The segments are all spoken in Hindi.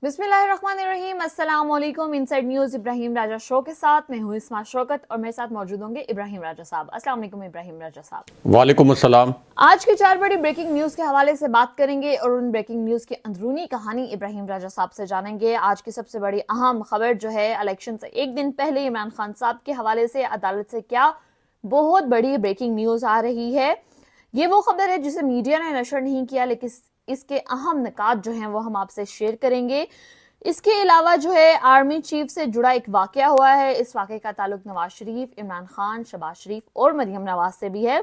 बिस्मिल्लाहिर्रहमानिर्रहीम, अस्सलाम वालेकुम। इनसाइड न्यूज इब्राहिम राजा शो के साथ मैं हूँ इस्मा शौकत और मेरे साथ मौजूद होंगे इब्राहिम राजा साहब। अस्सलाम वालेकुम इब्राहिम राजा साहब। वालेकुम अस्सलाम। आज की 4 बड़ी ब्रेकिंग न्यूज के हवाले से बात करेंगे और उन ब्रेकिंग न्यूज की अंदरूनी कहानी इब्राहिम राजा साहब से जानेंगे। आज की सबसे बड़ी अहम खबर जो है इलेक्शन से एक दिन पहले इमरान खान साहब के हवाले से अदालत से क्या बहुत बड़ी ब्रेकिंग न्यूज आ रही है। ये वो खबर है जिसे मीडिया ने नशर नहीं किया, लेकिन इसके अहम निकात जो हैं वो हम आपसे शेयर करेंगे। इसके अलावा जो है आर्मी चीफ से जुड़ा एक वाकया हुआ है। इस वाकये का ताल्लुक नवाज शरीफ, इमरान खान, शहबाज शरीफ और मरियम नवाज से भी है।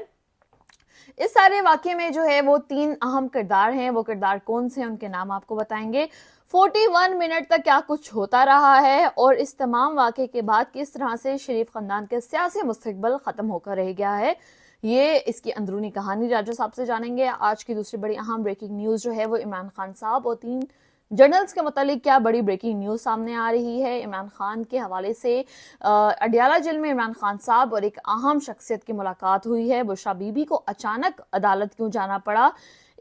इस सारे वाकये में जो है वो 3 अहम किरदार हैं। वो किरदार कौन से हैं, उनके नाम आपको बताएंगे। 41 मिनट तक क्या कुछ होता रहा है और इस तमाम वाकये के बाद किस तरह से शरीफ खानदान के सियासी मुस्तकबिल खत्म होकर रह गया है, ये इसकी अंदरूनी कहानी राजा साहब से जानेंगे। आज की दूसरी बड़ी अहम ब्रेकिंग न्यूज जो है वो इमरान खान साहब और 3 जनरल्स के मुतालिक क्या बड़ी ब्रेकिंग न्यूज सामने आ रही है। इमरान खान के हवाले से अडियाला जेल में इमरान खान साहब और एक अहम शख्सियत की मुलाकात हुई है। बुशरा बीबी को अचानक अदालत क्यों जाना पड़ा,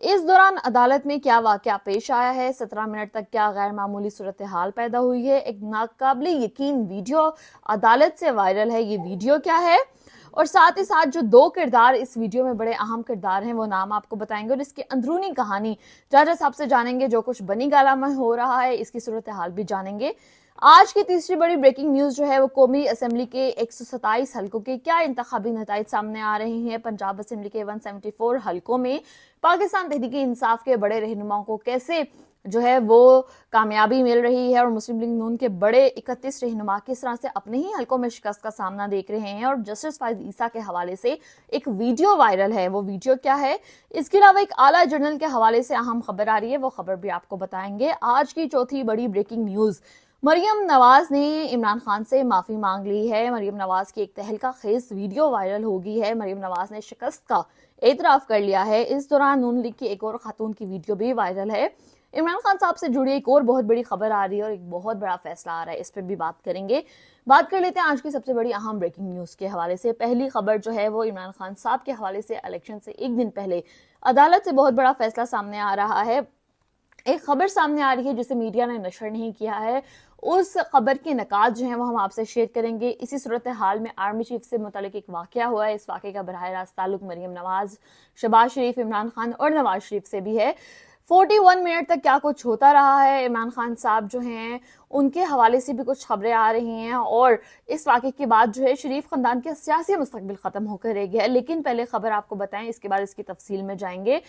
इस दौरान अदालत में क्या वाकया पेश आया है, 17 मिनट तक क्या गैर मामूली सूरत हाल पैदा हुई है, एक नाकाबिले यकीन वीडियो अदालत से वायरल है, ये वीडियो क्या है, और साथ ही साथ जो 2 किरदार इस वीडियो में बड़े अहम किरदार हैं वो नाम आपको बताएंगे और इसकी अंदरूनी कहानी राजा साहब से जानेंगे। जो कुछ बनी गाला में हो रहा है इसकी सूरत हाल भी जानेंगे। आज की तीसरी बड़ी ब्रेकिंग न्यूज जो है वो कौमी असेंबली के 127 हलकों के क्या इंतखाबी नताइज सामने आ रहे हैं। पंजाब असेंबली के 174 हलकों में पाकिस्तान तहरीक इंसाफ के बड़े रहनुमाओं को कैसे जो है वो कामयाबी मिल रही है और मुस्लिम लीग नून के बड़े 31 रहनुमा किस तरह से अपने ही हलकों में शिकस्त का सामना देख रहे हैं। और जस्टिस फाइज ईसा के हवाले से एक वीडियो वायरल है, वो वीडियो क्या है। इसके अलावा एक आला जनरल के हवाले से अहम खबर आ रही है, वो खबर भी आपको बताएंगे। आज की चौथी बड़ी ब्रेकिंग न्यूज, मरियम नवाज ने इमरान खान से माफी मांग ली है। मरियम नवाज की एक तहलका खेज वीडियो वायरल हो गई है। मरियम नवाज ने शिकस्त का एतराफ कर लिया है। इस दौरान नून लीग की एक और खातून की वीडियो भी वायरल है। इमरान खान साहब से जुड़ी एक और बहुत बड़ी खबर आ रही है और एक बहुत बड़ा फैसला आ रहा है, इस पर भी बात करेंगे। बात कर लेते हैं आज की सबसे बड़ी अहम ब्रेकिंग न्यूज के हवाले से। पहली खबर जो है वो इमरान खान साहब के हवाले से इलेक्शन से एक दिन पहले अदालत से बहुत बड़ा फैसला सामने आ रहा है। एक खबर सामने आ रही है जिसे मीडिया ने नशर नहीं किया है, उस खबर के नकात जो है वो हम आपसे शेयर करेंगे। इसी सूरत हाल में आर्मी चीफ से मुतालिक एक वाकया हुआ है। इस वाकये का बराह रास्त ताल्लुक मरियम नवाज, शहबाज शरीफ, इमरान खान और नवाज शरीफ से भी है। 41 मिनट तक क्या कुछ होता रहा है, इमरान खान साहब जो हैं उनके हवाले से भी कुछ खबरें आ रही हैं और इस वाकये के बाद जो है शरीफ खानदान के सियासी मुस्तकबिल खत्म होकर रह गया है। लेकिन पहले खबर आपको बताएं, इसके बाद इसकी तफसील में जाएंगे।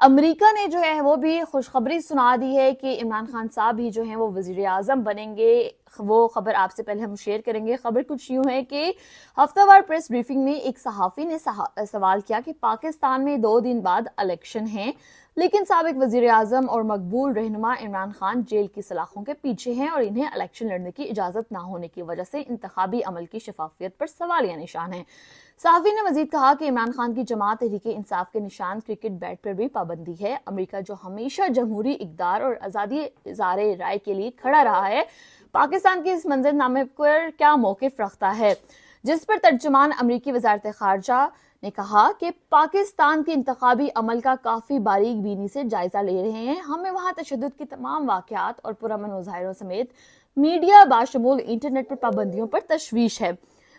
अमेरिका ने जो है वो भी खुशखबरी सुना दी है कि इमरान खान साहब ही जो हैं वो वजीर आजम बनेंगे। वो खबर आपसे पहले हम शेयर करेंगे। खबर कुछ यूं है कि हफ्तावार प्रेस ब्रीफिंग में एक सहाफी ने सवाल किया कि पाकिस्तान में 2 दिन बाद इलेक्शन है, लेकिन साबिक वजीर आजम और मकबूल रहनुमा इमरान खान जेल की सलाखों के पीछे हैं और इन्हें इलेक्शन लड़ने की इजाजत ना होने की वजह से इंतखाबी अमल की शफाफियत पर सवालिया निशान है। सहाफी ने मजीद कहा कि इमरान खान की जमात तहरीक इंसाफ के निशान क्रिकेट बैट पर भी पाबंदी है। अमेरिका जो हमेशा जमहूरी इक़दार और आज़ादी इज़हारे राय के लिए खड़ा रहा है, पाकिस्तान के इस मंजरनामे पर क्या मौक़िफ़ रखता है, जिस पर तर्जुमान अमरीकी वज़ारत ख़ारजा ने कहा कि पाकिस्तान के इंतखाबी अमल का काफी बारीक बीनी से जायजा ले रहे हैं। हमें वहां तशद्दुद की तमाम वाकयात और पुरअमन मुजाहिरों समेत मीडिया बाशमूल इंटरनेट पर पाबंदियों पर तशवीश है।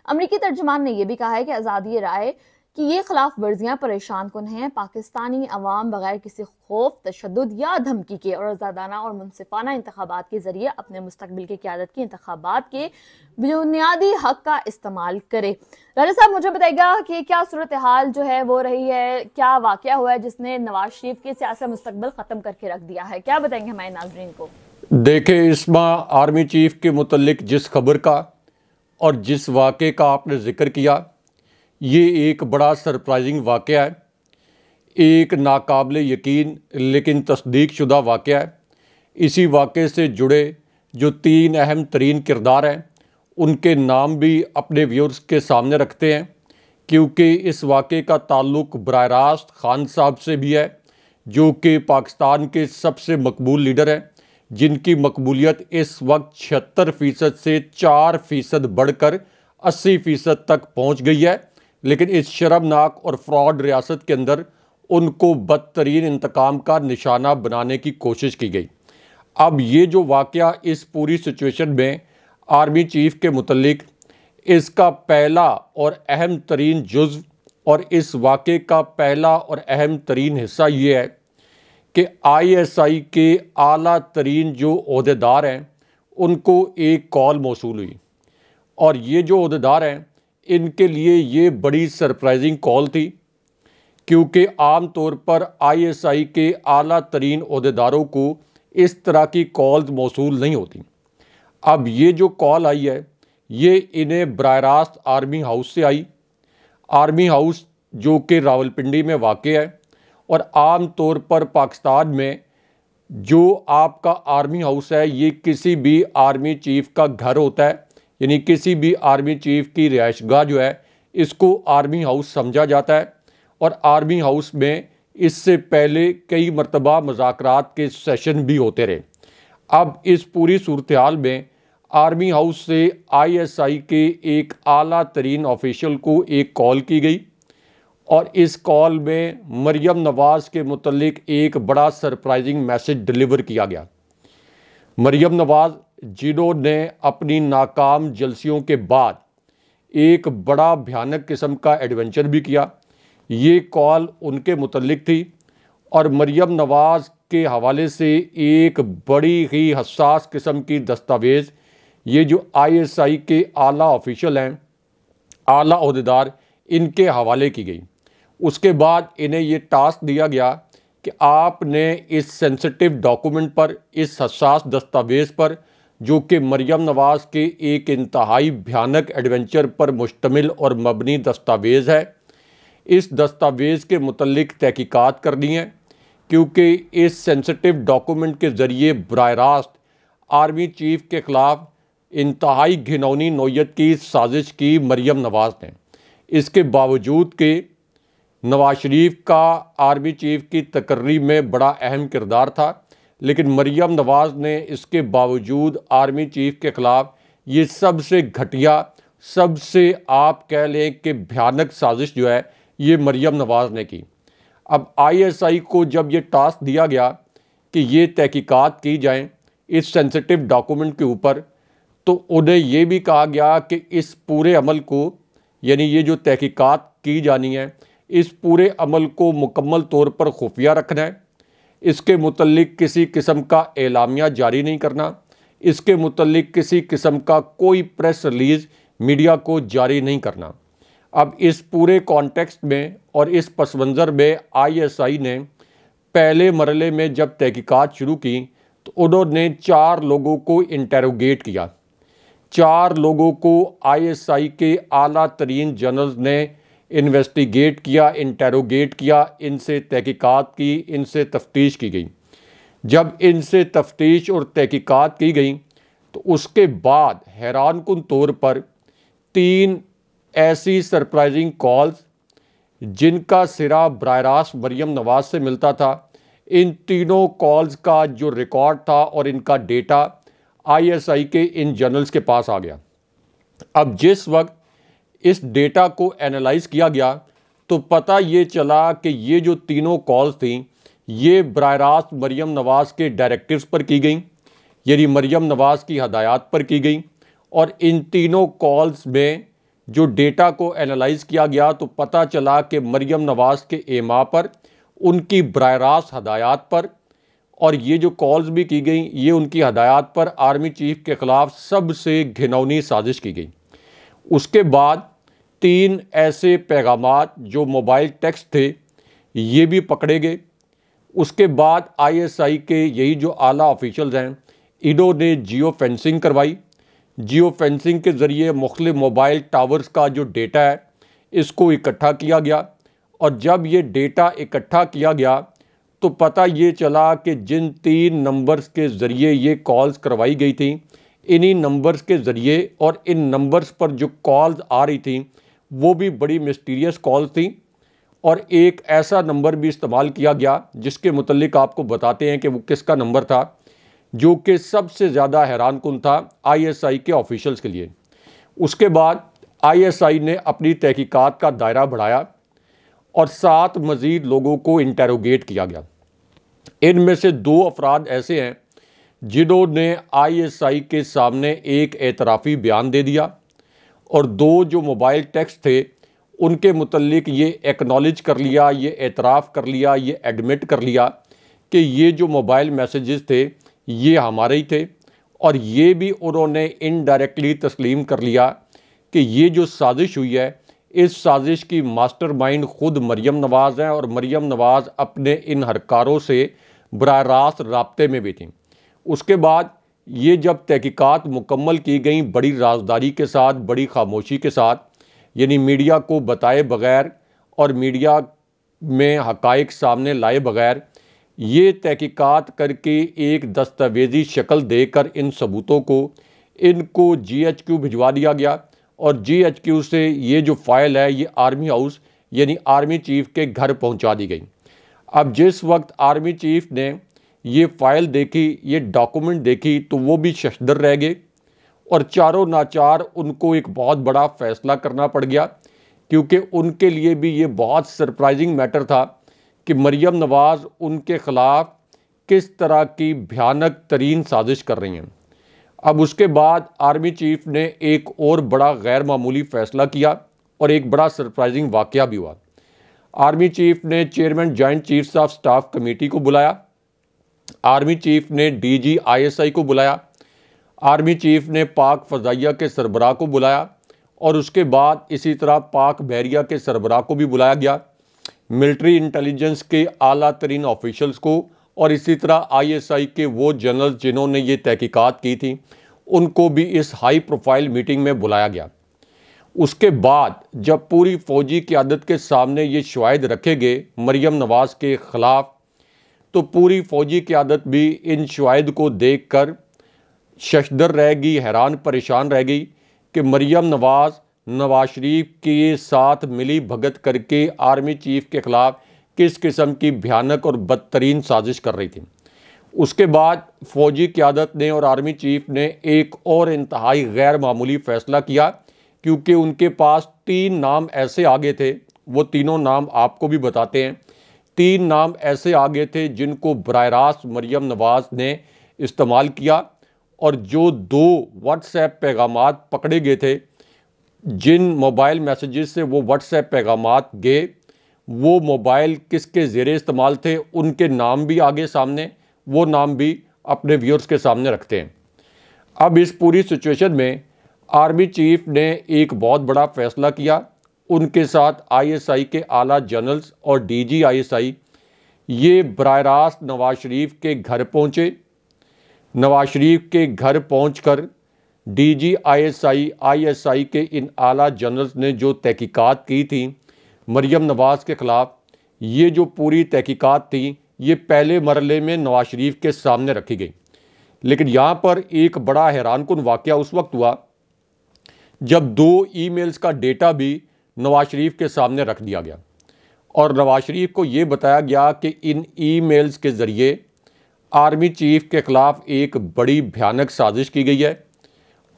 अमरीकी तर्जुमान ने यह भी कहा है कि आज़ादी राय कि ये खिलाफ वर्जियां परेशान कुन हैं। पाकिस्तानी अवाम बगैर किसी खौफ, तशद्दुद या धमकी के और आज़ादाना और मुनसिफाना इंतखाबात के जरिए अपने मुस्तकबिल की क़यादत की इंतखाबात के बुनियादी हक का इस्तेमाल करे। राजा साहब मुझे बताइएगा कि क्या सूरत हाल जो है वो रही है, क्या वाकया हुआ है जिसने नवाज शरीफ के सियासी मुस्तकबिल खत्म करके रख दिया है, क्या बताएंगे हमारे नाजरीन को। देखे इस्मा, आर्मी चीफ के मुतल्लिक जिस खबर का और जिस वाक़े का आपने जिक्र किया, ये एक बड़ा सरप्राइजिंग वाक़या है, एक नाकाबिले यकीन लेकिन तस्दीक शुदा वाक़या है। इसी वाक़े से जुड़े जो 3 अहम तरीन किरदार हैं उनके नाम भी अपने व्यूअर्स के सामने रखते हैं, क्योंकि इस वाक़े का ताल्लुक़ बराह रास्त खान साहब से भी है, जो कि पाकिस्तान के सबसे मकबूल लीडर हैं, जिनकी मकबूलियत इस वक्त 76% से 4% बढ़कर 80% तक पहुँच गई है। लेकिन इस शर्मनाक और फ्रॉड रियासत के अंदर उनको बदतरीन इंतकाम का निशाना बनाने की कोशिश की गई। अब ये जो वाक़या इस पूरी सिचुएशन में आर्मी चीफ के मुतल्लिक इसका पहला और अहम तरीन जुज़्व और इस वाक़े का पहला और अहम तरीन हिस्सा ये है कि ISI के आला तरीन जो ओहदेदार हैं उनको एक कॉल मौसूल हुई, और ये जो ओहदेदार हैं इनके लिए ये बड़ी सरप्राइजिंग कॉल थी, क्योंकि आम तौर पर ISI के आला तरीन ओहदेदारों को इस तरह की कॉल्स मौसूल नहीं होती। अब ये जो कॉल आई है ये इन्हें बराह रास्त आर्मी हाउस से आई। आर्मी हाउस जो कि रावलपिंडी में वाक़ है, और आम तौर पर पाकिस्तान में जो आपका आर्मी हाउस है ये किसी भी आर्मी चीफ़ का घर होता है, यानी किसी भी आर्मी चीफ़ की रिहाइशगाह जो है इसको आर्मी हाउस समझा जाता है। और आर्मी हाउस में इससे पहले कई मरतबा मुज़ाकरात के सेशन भी होते रहे। अब इस पूरी सूरत हाल में आर्मी हाउस से ISI के एक आला तरीन ऑफिशियल को एक कॉल की गई, और इस कॉल में मरियम नवाज़ के मुतल्लिक एक बड़ा सरप्राइजिंग मैसेज डिलीवर किया गया। मरियम नवाज़ जिन्होंने अपनी नाकाम जलसियों के बाद एक बड़ा भयानक किस्म का एडवेंचर भी किया, ये कॉल उनके मुतल्लिक थी। और मरियम नवाज़ के हवाले से एक बड़ी ही हसास किस्म की दस्तावेज़ ये जो ISI के आला ऑफिशियल हैं, आला ओहदेदार, इनके हवाले की गई। उसके बाद इन्हें ये टास्क दिया गया कि आपने इस सेंसिटिव डॉक्यूमेंट पर, इस हसास दस्तावेज़ पर, जो कि मरियम नवाज़ के एक इंतहाई भयानक एडवेंचर पर मुश्तमिल और मबनी दस्तावेज़ है, इस दस्तावेज़ के मुतल्लिक तहकीकात करनी है, क्योंकि इस सेंसिटिव डॉक्यूमेंट के ज़रिए बराह रास्त आर्मी चीफ़ के ख़िलाफ़ इंतहाई घिनौनी नौयत की साजिश की मरियम नवाज़ ने। इसके बावजूद कि नवाज शरीफ का आर्मी चीफ़ की तकर्री में बड़ा अहम किरदार था, लेकिन मरियम नवाज़ ने इसके बावजूद आर्मी चीफ़ के ख़िलाफ़ ये सबसे घटिया, सबसे आप कह लें कि भयानक साजिश जो है ये मरियम नवाज़ ने की। अब ISI को जब ये टास्क दिया गया कि ये तहकीकात की जाएँ इस सेंसिटिव डॉक्यूमेंट के ऊपर, तो उन्हें ये भी कहा गया कि इस पूरे अमल को, यानी ये जो तहकीकात की जानी है, इस पूरे अमल को मुकम्मल तौर पर खुफिया रखना है, इसके मुतल्लिक किसी किस्म का एलामिया जारी नहीं करना, इसके मुतल्लिक किसी किस्म का कोई प्रेस रिलीज़ मीडिया को जारी नहीं करना। अब इस पूरे कॉन्टेक्स्ट में और इस पस मंज़र में ISI ने पहले मरले में जब तहकीकात शुरू की तो उन्होंने 4 लोगों को इंटेरोगेट किया। 4 लोगों को ISI के आला तरीन जनरल्स ने इन्वेस्टिगेट किया, इंटेरोगेट किया, इनसे तहकीकात की, इनसे तफ्तीश की गई। जब इनसे तफ्तीश और तहकीकात की गई तो उसके बाद हैरानकुन तौर पर 3 ऐसी सरप्राइजिंग कॉल्स जिनका सिरा बराह रास्त मरियम नवाज़ से मिलता था, इन तीनों कॉल्स का जो रिकॉर्ड था और इनका डेटा ISI के इन जनरल्स के पास आ गया। अब जिस वक्त इस डेटा को एनालाइज किया गया तो पता ये चला कि ये जो तीनों कॉल्स थी ये बराह रास्त मरियम नवाज़ के डायरेक्टिव्स पर की गई, यानी मरियम नवाज़ की हदायत पर की गई। और इन तीनों कॉल्स में जो डेटा को एनालाइज किया गया तो पता चला कि मरियम नवाज़ के एमा पर, उनकी बराह रास्त हदायत पर, और ये जो कॉल्स भी की गई ये उनकी हदायत पर आर्मी चीफ़ के ख़िलाफ़ सबसे घिनौनी साजिश की गई। उसके बाद 3 ऐसे पैगामात जो मोबाइल टेक्स्ट थे ये भी पकड़े गए। उसके बाद ISI के यही जो आला ऑफिशियल्स हैं इन्होंने जियो फेंसिंग करवाई। जियो फेंसिंग के ज़रिए मुख्तलिफ मोबाइल टावर्स का जो डेटा है इसको इकट्ठा किया गया, और जब ये डेटा इकट्ठा किया गया तो पता ये चला कि जिन 3 नंबर्स के ज़रिए ये कॉल्स करवाई गई थी, इन्हीं नंबर्स के ज़रिए और इन नंबर्स पर जो कॉल्स आ रही थी वो भी बड़ी मिस्टीरियस कॉल्स थी। और एक ऐसा नंबर भी इस्तेमाल किया गया जिसके मुतल्लिक आपको बताते हैं कि वो किसका नंबर था, जो कि सबसे ज़्यादा हैरानकुन था ISI के ऑफिशियल्स के लिए। उसके बाद ISI ने अपनी तहकीकात का दायरा बढ़ाया और 7 मज़ीद लोगों को इंटेरोगेट किया गया। इनमें से 2 अफराद ऐसे हैं जिन्होंने ISI के सामने एक एतराफ़ी बयान दे दिया और 2 जो मोबाइल टेक्स्ट थे उनके मुतल्लिक ये एक्नॉलेज कर लिया, ये एतराफ़ कर लिया, ये एडमिट कर लिया कि ये जो मोबाइल मैसेजेस थे ये हमारे ही थे। और ये भी उन्होंने इनडायरेक्टली तस्लीम कर लिया कि ये जो साजिश हुई है, इस साजिश की मास्टरमाइंड ख़ुद मरियम नवाज़ हैं और मरियम नवाज़ अपने इन हरकारों से बराह रास्त राब्ते में भी थी। उसके बाद ये जब तहकीकात मुकम्मल की गई बड़ी राजदारी के साथ, बड़ी खामोशी के साथ, यानी मीडिया को बताए बग़ैर और मीडिया में हक़ाइक़ सामने लाए बग़ैर, ये तहकीकात करके एक दस्तावेज़ी शक्ल देकर इन सबूतों को इनको GHQ भिजवा दिया गया और GHQ से ये जो फ़ाइल है ये आर्मी हाउस यानी आर्मी चीफ़ के घर पहुंचा दी गई। अब जिस वक्त आर्मी चीफ़ ने ये फ़ाइल देखी, ये डॉक्यूमेंट देखी, तो वो भी शशदर रह गए और चारों नाचार उनको एक बहुत बड़ा फ़ैसला करना पड़ गया, क्योंकि उनके लिए भी ये बहुत सरप्राइजिंग मैटर था कि मरियम नवाज़ उनके ख़िलाफ़ किस तरह की भयानक तरीन साजिश कर रही हैं। अब उसके बाद आर्मी चीफ़ ने एक और बड़ा गैर मामूली फ़ैसला किया और एक बड़ा सरप्राइजिंग वाक़या भी हुआ। आर्मी चीफ़ ने chairman joint chiefs of staff committee को बुलाया, आर्मी चीफ़ ने DG ISI को बुलाया, आर्मी चीफ़ ने पाक फ़ज़ाइया के सरबराह को बुलाया और उसके बाद इसी तरह पाक बहरिया के सरबराह को भी बुलाया गया, मिलिट्री इंटेलिजेंस के आला तरीन ऑफिशल्स को और इसी तरह ISI के वो जनरल जिन्होंने ये तहकीकात की थी उनको भी इस हाई प्रोफाइल मीटिंग में बुलाया गया। उसके बाद जब पूरी फ़ौजी क़यादत के सामने ये शवाहिद रखे गए मरियम नवाज़ के ख़िलाफ़, तो पूरी फ़ौजी क़यादत भी इन शवाहिद को देख कर शशदर रह गई, हैरान परेशान रह गई कि मरियम नवाज़ नवाज शरीफ के साथ मिली भगत करके आर्मी चीफ़ के ख़िलाफ़ किस किस्म की भयानक और बदतरीन साजिश कर रही थी। उसके बाद फ़ौजी क़यादत ने और आर्मी चीफ़ ने एक और इंतहाई गैर मामूली फ़ैसला किया, क्योंकि उनके पास 3 नाम ऐसे आगे थे, वो तीनों नाम आपको भी बताते हैं। 3 नाम ऐसे आगे थे जिनको बराह रास्त मरियम नवाज़ ने इस्तेमाल किया और जो 2 व्हाट्सएप पैगामात पकड़े गए थे, जिन मोबाइल मैसेजेस से वो व्हाट्सएप पैगामात गए, वो मोबाइल किसके ज़ेरे इस्तेमाल थे, उनके नाम भी आगे सामने, वो नाम भी अपने व्यूअर्स के सामने रखते हैं। अब इस पूरी सिचुएशन में आर्मी चीफ़ ने एक बहुत बड़ा फ़ैसला किया। उनके साथ ISI के आला जनरल्स और DG ISI ये बराह रास्त नवाज शरीफ के घर पहुँचे। नवाज शरीफ के घर पहुँचकर DG ISI के इन आला जनरल्स ने जो तहकीकात की थी मरियम नवाज़ के ख़िलाफ़, ये जो पूरी तहकीकात थी ये पहले मरहले में नवाज शरीफ के सामने रखी गई। लेकिन यहाँ पर एक बड़ा हैरानकुन वाक़या उस वक्त हुआ जब 2 ईमेल्स का डेटा भी नवाज शरीफ के सामने रख दिया गया और नवाज शरीफ को ये बताया गया कि इन ईमेल्स के ज़रिए आर्मी चीफ़ के ख़िलाफ़ एक बड़ी भयानक साजिश की गई है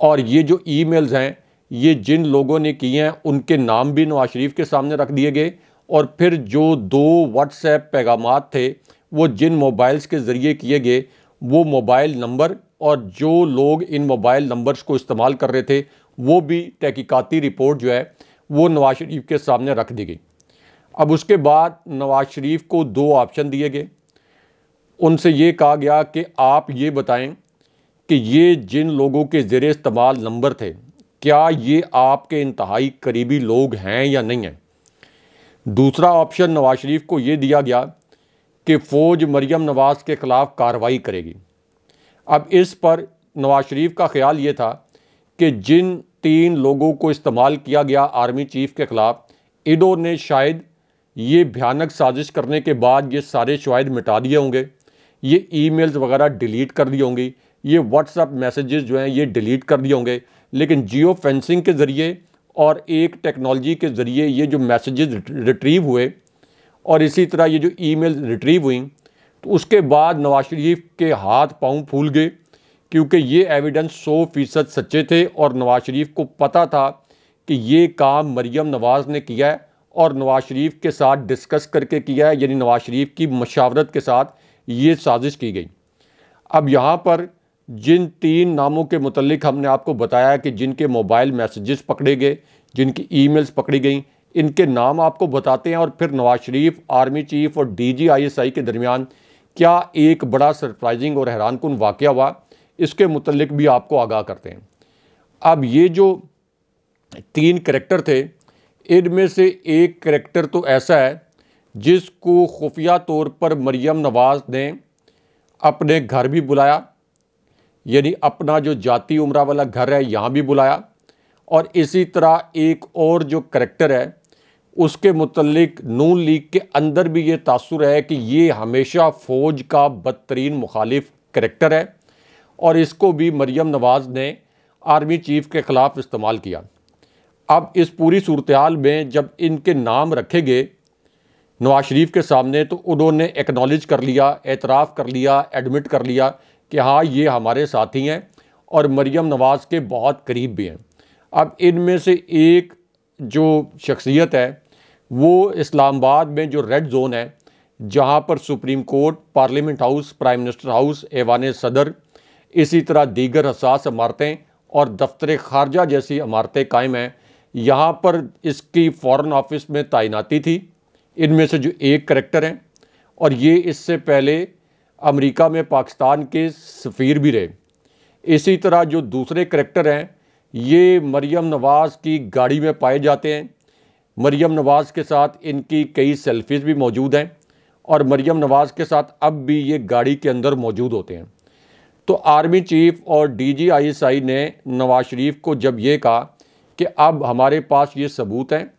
और ये जो ईमेल्स हैं ये जिन लोगों ने किए हैं उनके नाम भी नवाज शरीफ के सामने रख दिए गए और फिर जो 2 व्हाट्सएप पैगामात थे वो जिन मोबाइल्स के ज़रिए किए गए वो मोबाइल नंबर और जो लोग इन मोबाइल नंबर्स को इस्तेमाल कर रहे थे वो भी तहकीकाती रिपोर्ट जो है वो नवाज शरीफ के सामने रख दी गई। अब उसके बाद नवाज शरीफ को 2 ऑप्शन दिए गए। उनसे ये कहा गया कि आप ये बताएं कि ये जिन लोगों के ज़ेरे इस्तेमाल नंबर थे क्या ये आपके इंतहाई करीबी लोग हैं या नहीं हैं। दूसरा ऑप्शन नवाज शरीफ को ये दिया गया कि फ़ौज मरियम नवाज़ के ख़िलाफ़ कार्रवाई करेगी। अब इस पर नवाज शरीफ का ख्याल ये था कि जिन 3 लोगों को इस्तेमाल किया गया आर्मी चीफ़ के ख़िलाफ़, इन्होंने शायद ये भयानक साजिश करने के बाद ये सारे शवाहिद मिटा दिए होंगे, ये ईमेल्स वगैरह डिलीट कर दिए होंगे, ये व्हाट्सएप मैसेजेस जो हैं ये डिलीट कर दिए होंगे, लेकिन जियो फेंसिंग के ज़रिए और एक टेक्नोलॉजी के ज़रिए ये जो मैसेजेस रिट्रीव हुए और इसी तरह ये जो ईमेल रिट्रीव हुई, तो उसके बाद नवाज शरीफ के हाथ पांव फूल गए, क्योंकि ये एविडेंस 100% सच्चे थे और नवाज शरीफ को पता था कि ये काम मरियम नवाज़ ने किया है और नवाज शरीफ के साथ डिस्कस करके किया है, यानी नवाज शरीफ की मशावरत के साथ ये साजिश की गई। अब यहाँ पर जिन 3 नामों के मुतल्लिक हमने आपको बताया कि जिनके मोबाइल मैसेजेस पकड़े गए, जिनकी ईमेल्स पकड़ी गई, इनके नाम आपको बताते हैं और फिर नवाज शरीफ, आर्मी चीफ और डीजी आईएसआई के दरमियान क्या एक बड़ा सरप्राइजिंग और हैरानकुन वाक़या हुआ, इसके मुतल्लिक भी आपको आगाह करते हैं। अब ये जो 3 करैक्टर थे, इनमें से एक करैक्टर तो ऐसा है जिसको खुफिया तौर पर मरियम नवाज़ ने अपने घर भी बुलाया, यानी अपना जो जाती उम्रा वाला घर है यहाँ भी बुलाया, और इसी तरह एक और जो करैक्टर है उसके मुतल्लिक नून लीग के अंदर भी ये तासुर है कि ये हमेशा फ़ौज का बदतरीन मुखालिफ करैक्टर है और इसको भी मरियम नवाज़ ने आर्मी चीफ के ख़िलाफ़ इस्तेमाल किया। अब इस पूरी सूरत हाल में जब इनके नाम रखे गए नवाज शरीफ के सामने तो उन्होंने एक्नॉलेज कर लिया, एतराफ़ कर लिया, एडमिट कर लिया कि हाँ ये हमारे साथी हैं और मरियम नवाज़ के बहुत करीब भी हैं। अब इनमें से एक जो शख्सियत है वो इस्लामाबाद में जो रेड जोन है, जहाँ पर supreme court, parliament house, prime minister house, Aiwan Sadr, इसी तरह दीगर हसास इमारतें और दफ्तर खारजा जैसी इमारतें कायम हैं, यहाँ पर इसकी फ़ॉरेन ऑफिस में तैनाती थी। इनमें से जो एक करैक्टर हैं और ये इससे पहले अमेरिका में पाकिस्तान के सफ़ीर भी रहे। इसी तरह जो दूसरे करैक्टर हैं ये मरियम नवाज़ की गाड़ी में पाए जाते हैं। मरियम नवाज़ के साथ इनकी कई सेल्फीज़ भी मौजूद हैं और मरियम नवाज़ के साथ अब भी ये गाड़ी के अंदर मौजूद होते हैं। तो आर्मी चीफ और डीजी आईएसआई ने नवाज शरीफ को जब ये कहा कि अब हमारे पास ये सबूत हैं,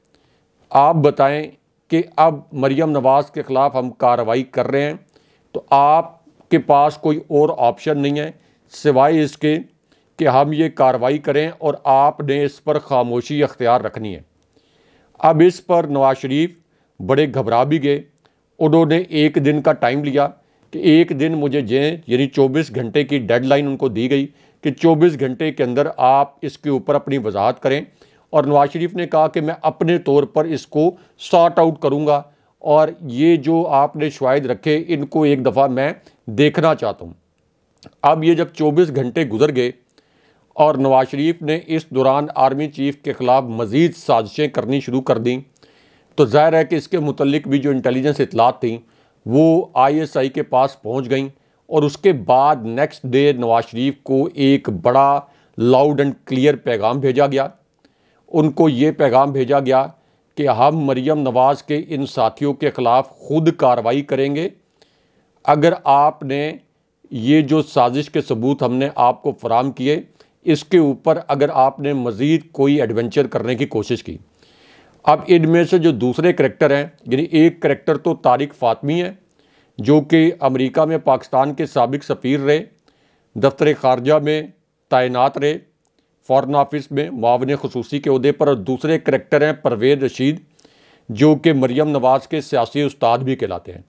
आप बताएं कि अब मरियम नवाज़ के ख़िलाफ़ हम कार्रवाई कर रहे हैं, तो आपके पास कोई और ऑप्शन नहीं है सिवाय इसके कि हम ये कार्रवाई करें और आपने इस पर खामोशी अख्तियार रखनी है। अब इस पर नवाज शरीफ बड़े घबरा भी गए। उन्होंने एक दिन का टाइम लिया कि एक दिन मुझे दें, यानी 24 घंटे की डेडलाइन उनको दी गई कि 24 घंटे के अंदर आप इसके ऊपर अपनी वजाहत करें। और नवाज शरीफ ने कहा कि मैं अपने तौर पर इसको सॉर्ट आउट करूंगा और ये जो आपने शवाहिद रखे इनको एक दफ़ा मैं देखना चाहता हूँ। अब ये जब 24 घंटे गुजर गए और नवाज शरीफ ने इस दौरान आर्मी चीफ के ख़िलाफ़ मज़ीद साजिशें करनी शुरू कर दी, तो ज़ाहिर है कि इसके मुतल्लिक भी जो इंटेलिजेंस इतलात थी वो आईएसआई के पास पहुँच गई और उसके बाद नेक्स्ट डे नवाज शरीफ को एक बड़ा लाउड एंड क्लियर पैगाम भेजा गया। उनको ये पैगाम भेजा गया कि हम मरियम नवाज़ के इन साथियों के ख़िलाफ़ खुद कार्रवाई करेंगे अगर आपने ये जो साजिश के सबूत हमने आपको फराहम किए इसके ऊपर अगर आपने मज़ीद कोई एडवेंचर करने की कोशिश की। अब इनमें से जो दूसरे करैक्टर हैं, यानी एक करैक्टर तो तारिक फ़ातमी है जो कि अमेरिका में पाकिस्तान के साबिक सफ़ीर रहे, दफ्तर खारजा में तैनात रहे, फ़ॉरेन ऑफिस में मुआविन ख़ुसूसी के ओहदे पर। और दूसरे करैक्टर हैं परवेज़ रशीद जो कि मरियम नवाज़ के सियासी उस्ताद भी कहलाते हैं।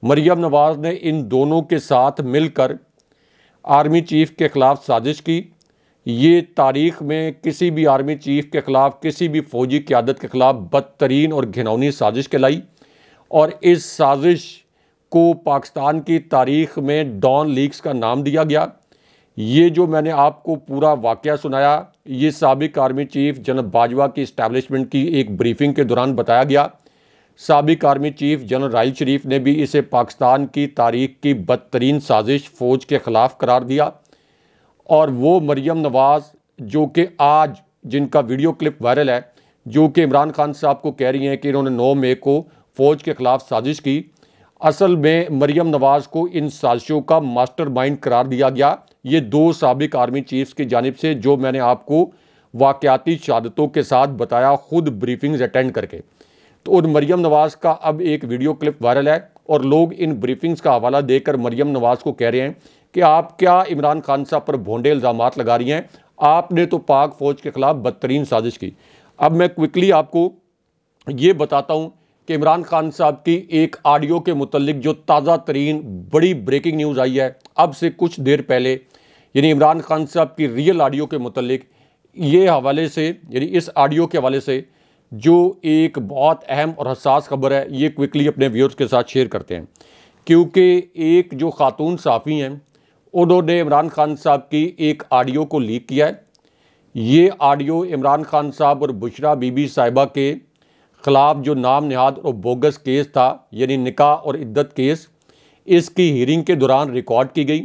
मरियम नवाज़ ने इन दोनों के साथ मिलकर आर्मी चीफ के ख़िलाफ़ साजिश की। ये तारीख़ में किसी भी आर्मी चीफ के ख़िलाफ़, किसी भी फ़ौजी क़यादत के ख़िलाफ़ बदतरीन और घिनौनी साजिश कहलाई और इस साजिश को पाकिस्तान की तारीख़ में डॉन लीग्स का नाम दिया गया। ये जो मैंने आपको पूरा वाक़या सुनाया ये साबिक आर्मी चीफ जनरल बाजवा की इस्टेब्लिशमेंट की एक ब्रीफिंग के दौरान बताया गया। साबिक आर्मी चीफ जनरल राहिल शरीफ ने भी इसे पाकिस्तान की तारीख़ की बदतरीन साजिश फ़ौज के ख़िलाफ़ करार दिया। और वो मरियम नवाज़ जो कि आज जिनका वीडियो क्लिप वायरल है, जो कि इमरान खान साहब को कह रही हैं कि इन्होंने 9 मई को फ़ौज के ख़िलाफ़ साजिश की, असल में मरियम नवाज़ को इन साजिशों का मास्टरमाइंड करार दिया गया। ये 2 साबिक आर्मी चीफ्स की जानिब से, जो मैंने आपको वाक़याती शहादतों के साथ बताया खुद ब्रीफिंग्स अटेंड करके। तो उन मरियम नवाज़ का अब एक वीडियो क्लिप वायरल है और लोग इन ब्रीफिंग्स का हवाला देकर मरियम नवाज़ को कह रहे हैं कि आप क्या इमरान खान साहब पर भोंडे इल्ज़ामात लगा रही हैं, आपने तो पाक फ़ौज के ख़िलाफ़ बदतरीन साजिश की। अब मैं क्विकली आपको ये बताता हूँ कि इमरान खान साहब की एक ऑडियो के मुतल्लिक जो ताज़ा तरीन बड़ी ब्रेकिंग न्यूज़ आई है अब से कुछ देर पहले, यानी इमरान खान साहब की रियल ऑडियो के मुतल्लिक ये हवाले से, यानी इस ऑडियो के हवाले से जो एक बहुत अहम और हसास खबर है, ये क्विकली अपने व्यूअर्स के साथ शेयर करते हैं। क्योंकि एक जो खातून सहाफ़ी हैं उन्होंने इमरान खान साहब की एक ऑडियो को लीक किया है। ये ऑडियो इमरान खान साहब और बुशरा बीबी साहिबा के ख़िलाफ़ जो नाम नहाद और बोगस केस था, यानी निकाह और इद्दत केस, इसकी हीयरिंग के दौरान रिकॉर्ड की गई।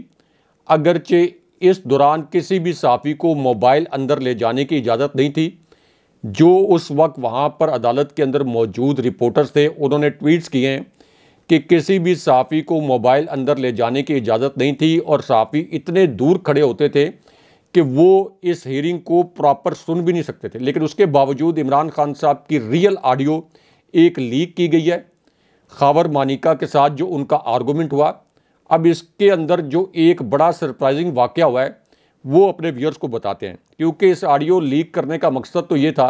अगरचे इस दौरान किसी भी सहाफ़ी को मोबाइल अंदर ले जाने की इजाज़त नहीं थी। जो उस वक्त वहाँ पर अदालत के अंदर मौजूद रिपोर्टर्स थे, उन्होंने ट्वीट्स किए हैं कि किसी भी सहाफ़ी को मोबाइल अंदर ले जाने की इजाज़त नहीं थी और सहाफ़ी इतने दूर खड़े होते थे कि वो इस हीयरिंग को प्रॉपर सुन भी नहीं सकते थे। लेकिन उसके बावजूद इमरान खान साहब की रियल ऑडियो एक लीक की गई है खावर मानिका के साथ, जो उनका आर्गूमेंट हुआ। अब इसके अंदर जो एक बड़ा सरप्राइजिंग वाक़या हुआ है वो अपने व्यूअर्स को बताते हैं, क्योंकि इस ऑडियो लीक करने का मकसद तो ये था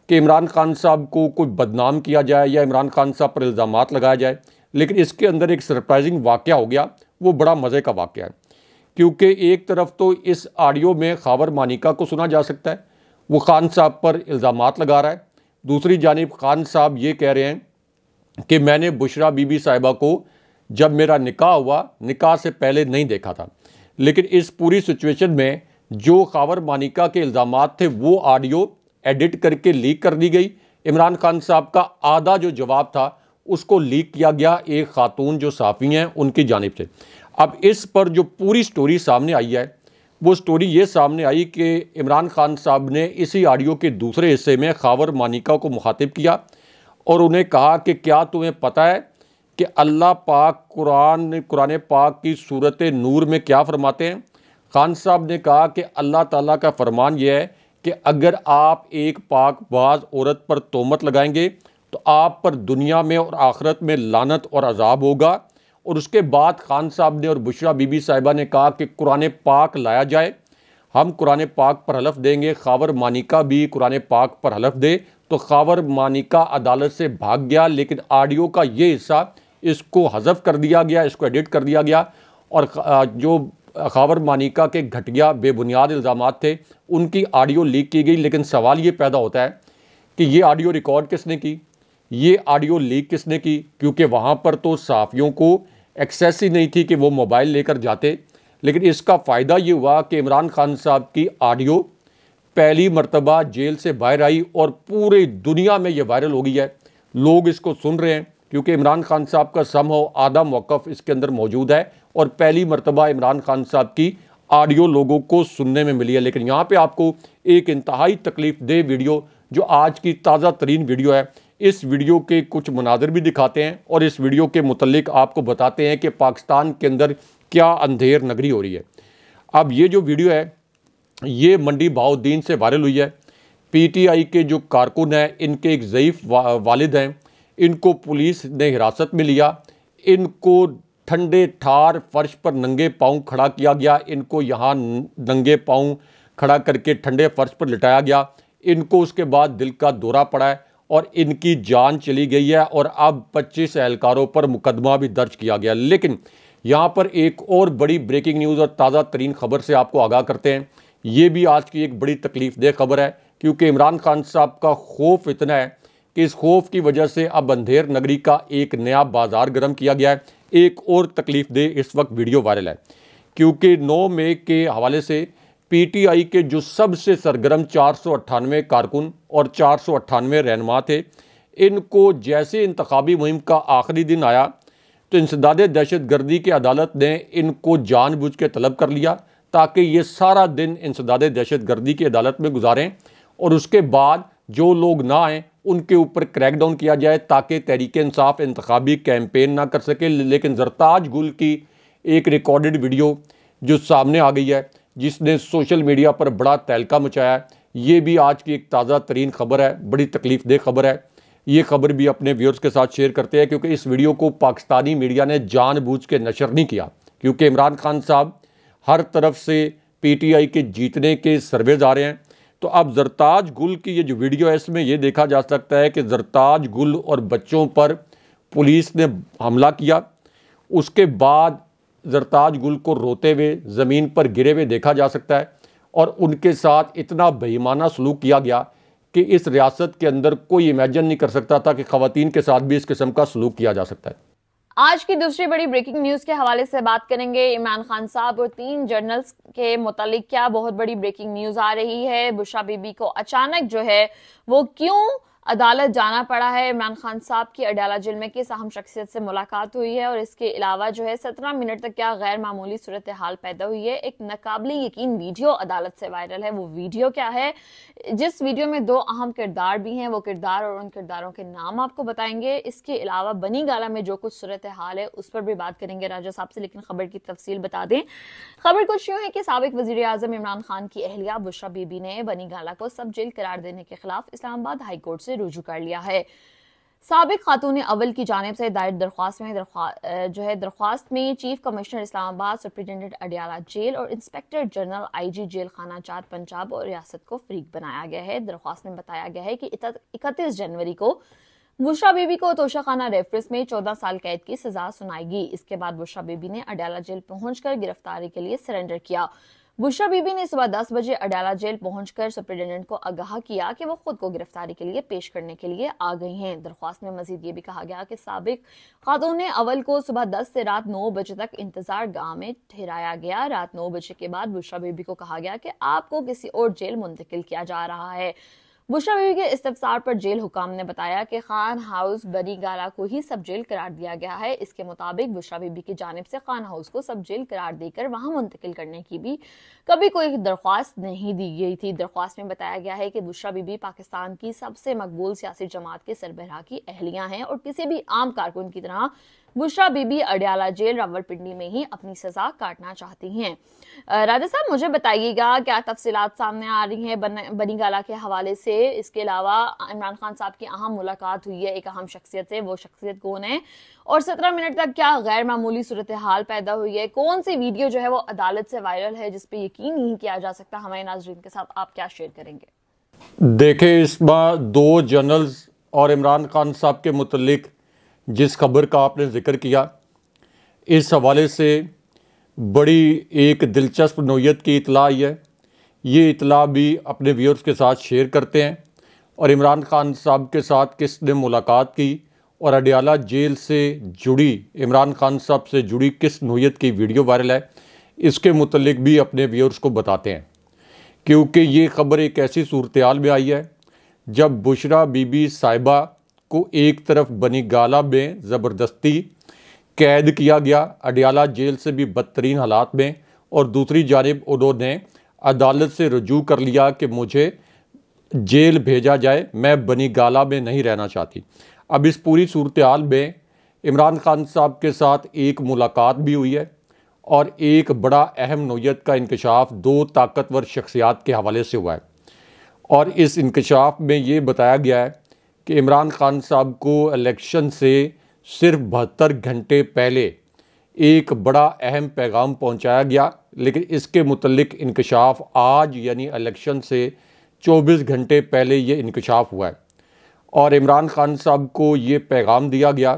कि इमरान खान साहब को कोई बदनाम किया जाए या इमरान खान साहब पर इल्ज़ामात लगाया जाए। लेकिन इसके अंदर एक सरप्राइजिंग वाक़या हो गया, वो बड़ा मज़े का वाक़या है, क्योंकि एक तरफ तो इस ऑडियो में खावर मानिका को सुना जा सकता है, वो खान साहब पर इल्ज़ामात लगा रहा है। दूसरी जानिब खान साहब ये कह रहे हैं कि मैंने बुशरा बीबी साहिबा को जब मेरा निकाह हुआ, निकाह से पहले नहीं देखा था। लेकिन इस पूरी सिचुएशन में जो खावर मानिका के इल्ज़ामात थे वो ऑडियो एडिट करके लीक कर दी गई। इमरान खान साहब का आधा जो जवाब था उसको लीक किया गया एक खातून जो सहाफ़ी हैं उनकी जानिब से। अब इस पर जो पूरी स्टोरी सामने आई है वो स्टोरी ये सामने आई कि इमरान खान साहब ने इसी ऑडियो के दूसरे हिस्से में खावर मानिका को मुखातिब किया और उन्हें कहा कि क्या तुम्हें पता है कि अल्लाह पाक कुरान पाक की सूरत नूर में क्या फरमाते हैं। खान साहब ने कहा कि अल्लाह ताला का फरमान यह है कि अगर आप एक पाकबाज औरत पर तोहमत लगाएंगे तो आप पर दुनिया में और आखिरत में लानत और अजाब होगा। और उसके बाद खान साहब ने और बुशरा बीबी साहिबा ने कहा कि कुरान पाक लाया जाए, हम कुरान पाक पर हलफ देंगे। खावर मानिका भी कुरान पाक पर हलफ दे, तो खावर मानिका अदालत से भाग गया। लेकिन ऑडियो का ये हिस्सा इसको हज़फ कर दिया गया, इसको एडिट कर दिया गया और जो खावर मानिका के घटिया बेबुनियाद इल्ज़ामात थे उनकी ऑडियो लीक की गई। लेकिन सवाल ये पैदा होता है कि ये ऑडियो रिकॉर्ड किसने की, ये ऑडियो लीक किसने की, क्योंकि वहाँ पर तो सहाफ़ियों को एक्सेस ही नहीं थी कि वो मोबाइल लेकर जाते। लेकिन इसका फ़ायदा ये हुआ कि इमरान खान साहब की ऑडियो पहली मरतबा जेल से बाहर आई और पूरी दुनिया में ये वायरल हो गई है। लोग इसको सुन रहे हैं क्योंकि इमरान खान साहब का समहो आधा मौक़िफ़ इसके अंदर मौजूद है और पहली मरतबा इमरान खान साहब की ऑडियो लोगों को सुनने में मिली है। लेकिन यहाँ पे आपको एक इंतहाई तकलीफ़ दे वीडियो जो आज की ताज़ा तरीन वीडियो है, इस वीडियो के कुछ मनाज़िर भी दिखाते हैं और इस वीडियो के मुतल्लिक आपको बताते हैं कि पाकिस्तान के अंदर क्या अंधेर नगरी हो रही है। अब ये जो वीडियो है ये मंडी बहाउद्दीन से वायरल हुई है। पीटीआई के जो कारकुन हैं, इनके एक ज़ईफ़ वालिद हैं, इनको पुलिस ने हिरासत में लिया। इनको ठंडे ठार फर्श पर नंगे पाँव खड़ा किया गया, इनको यहाँ नंगे पाँव खड़ा करके ठंडे फर्श पर लिटाया गया। इनको उसके बाद दिल का दौरा पड़ा है और इनकी जान चली गई है और अब 25 एहलकारों पर मुकदमा भी दर्ज किया गया। लेकिन यहाँ पर एक और बड़ी ब्रेकिंग न्यूज़ और ताज़ा तरीन खबर से आपको आगाह करते हैं। ये भी आज की एक बड़ी तकलीफ़ दे खबर है, क्योंकि इमरान खान साहब का खौफ इतना है कि इस खौफ की वजह से अब अंधेर नगरी का एक नया बाजार गर्म किया गया है। एक और तकलीफ़ दे इस वक्त वीडियो वायरल है, क्योंकि 9 मई के हवाले से पीटीआई के जो सबसे सरगर्म 498 कारकुन और 498 रहनुमा थे, इनको जैसे इंतखाबी मुहिम का आखिरी दिन आया तो इंसदाद दहशत गर्दी की अदालत ने इनको जानबूझ के तलब कर लिया ताकि ये सारा दिन इंसदाद दहशत गर्दी की अदालत में गुजारें और उसके बाद जो लोग ना आएँ उनके ऊपर क्रैकडाउन किया जाए ताकि तहरीक इंसाफ इंतखाबी कैंपेन ना कर सके। लेकिन जरताज गुल की एक रिकॉर्डेड वीडियो जो सामने आ गई है जिसने सोशल मीडिया पर बड़ा तहलका मचाया है, ये भी आज की एक ताज़ा तरीन खबर है, बड़ी तकलीफ़ दे खबर है। ये खबर भी अपने व्यूअर्स के साथ शेयर करते हैं क्योंकि इस वीडियो को पाकिस्तानी मीडिया ने जानबूझ के नशर नहीं किया, क्योंकि इमरान खान साहब हर तरफ से पीटीआई के जीतने के सर्वेज आ रहे हैं। तो अब जरताज गुल की ये जो वीडियो है इसमें ये देखा जा सकता है कि जरताज गुल और बच्चों पर पुलिस ने हमला किया, उसके बाद जरताज गुल को रोते हुए ज़मीन पर गिरे हुए देखा जा सकता है और उनके साथ इतना बेईमाना सलूक किया गया कि इस रियासत के अंदर कोई इमेजिन नहीं कर सकता था कि ख़वातीन के साथ भी इस किस्म का सलूक किया जा सकता है। आज की दूसरी बड़ी ब्रेकिंग न्यूज के हवाले से बात करेंगे। इमरान खान साहब और 3 जर्नल्स के मुतालिक क्या बहुत बड़ी ब्रेकिंग न्यूज आ रही है। बुशरा बीबी को अचानक जो है वो क्यों अदालत जाना पड़ा है। इमरान खान साहब की अडयाला जेल में किस अहम शख्सियत से मुलाकात हुई है और इसके अलावा जो है 17 मिनट तक क्या गैर मामूली सूरत हाल पैदा हुई है। एक नाकाबिले यकीन वीडियो अदालत से वायरल है। वो वीडियो क्या है, जिस वीडियो में 2 अहम किरदार भी हैं, वो किरदार और उन किरदारों के नाम आपको बताएंगे। इसके अलावा बनी गाला में जो कुछ सूरत हाल है उस पर भी बात करेंगे राजा साहब से, लेकिन खबर की तफसील बता दें। खबर कुछ यूं है कि साबिक वजीर आजम इमरान खान की अहलिया बुशरा बीबी ने बनी गाला को सब जेल करार देने के खिलाफ इस्लामाबाद हाई कोर्ट से रुजू कर लिया है। साबिक खातून अव्वल की जानिब से दायर दरख्वास्त में chief commissioner Islamabad, superintendent Adiala jail और इंस्पेक्टर जनरल IG जेल खाना चार पंजाब और रियासत को फरीक बनाया गया है। दरख्वास्त में बताया गया है कि 31 जनवरी को बुशरा बीबी को तोशाखाना रेफरेंस में 14 साल कैद की सजा सुनाएगी। इसके बाद बुशरा बीबी ने अडयाला जेल पहुंचकर गिरफ्तारी के लिए सरेंडर किया। बुशरा बीबी ने सुबह 10 बजे अडयाला जेल पहुंचकर सुप्रिंटेंडेंट को आगाह किया कि वो खुद को गिरफ्तारी के लिए पेश करने के लिए आ गई हैं। दरख्वास्त में मजीद ये भी कहा गया कि साबिक खातून अव्वल को सुबह 10 से रात 9 बजे तक इंतजार गाह में ठहराया गया। रात 9 बजे के बाद बुशरा बीबी को कहा गया कि आपको किसी और जेल मुंतकिल किया जा रहा है। बुशरा बीबी के इस्तफसार पर जेल हुकाम ने बताया कि खान हाउस बनी गाला को ही सब जेल करार दिया गया है। इसके मुताबिक बुशरा बीबी की जानिब से खान हाउस को सब जेल करार देकर वहां मुंतकिल करने की भी कभी कोई दरख्वास्त नहीं दी गई थी। दरख्वास्त में बताया गया है कि बुशरा बीबी पाकिस्तान की सबसे मकबूल सियासी जमात के सरबराह की अहलिया हैं और किसी भी आम कारकुन की तरह बुशरा बीबी अडयाला जेल रावलपिंडी में ही अपनी सजा काटना चाहती हैं। राजा साहब, मुझे बताइएगा क्या तफसीलात सामने आ रही हैं बनी गाला के हवाले से। इसके अलावा इमरान खान साहब की अहम मुलाकात हुई है एक अहम शख्सियत से, वो शख्सियत कौन है और 17 मिनट तक क्या गैर मामूली सूरत हाल पैदा हुई है। कौन सी वीडियो जो है वो अदालत से वायरल है जिस पे यकीन नहीं किया जा सकता। हमारे नाज़रीन के साथ आप क्या शेयर करेंगे? देखें, इस बार 2 जर्नल्स और इमरान खान साहब के मुतल्लिक जिस खबर का आपने जिक्र किया, इस हवाले से बड़ी एक दिलचस्प नोयत की इतला आई है। ये इतला भी अपने व्यूअर्स के साथ शेयर करते हैं और इमरान खान साहब के साथ किसने मुलाकात की और अडयाला जेल से जुड़ी, इमरान खान साहब से जुड़ी किस नोयत की वीडियो वायरल है, इसके मुतल्लिक भी अपने व्यूअर्स को बताते हैं। क्योंकि ये खबर एक ऐसी सूरत हाल में आई है जब बुशरा बीबी साहिबा को एक तरफ बनी गाला में ज़बरदस्ती कैद किया गया अडयाला जेल से भी बदतरीन हालात में, और दूसरी जानिब उन्होंने अदालत से रुजू कर लिया कि मुझे जेल भेजा जाए, मैं बनी गाला में नहीं रहना चाहती। अब इस पूरी सूरत हाल में इमरान खान साहब के साथ एक मुलाकात भी हुई है और एक बड़ा अहम नोयत का इंकशाफ 2 ताकतवर शख्सियात के हवाले से हुआ है। और इस इंकशाफ में ये बताया गया है कि इमरान खान साहब को इलेक्शन से सिर्फ 72 घंटे पहले एक बड़ा अहम पैगाम पहुंचाया गया, लेकिन इसके मुतल्लिक इंकशाफ आज यानी इलेक्शन से 24 घंटे पहले ये इंकशाफ हुआ है। और इमरान खान साहब को ये पैगाम दिया गया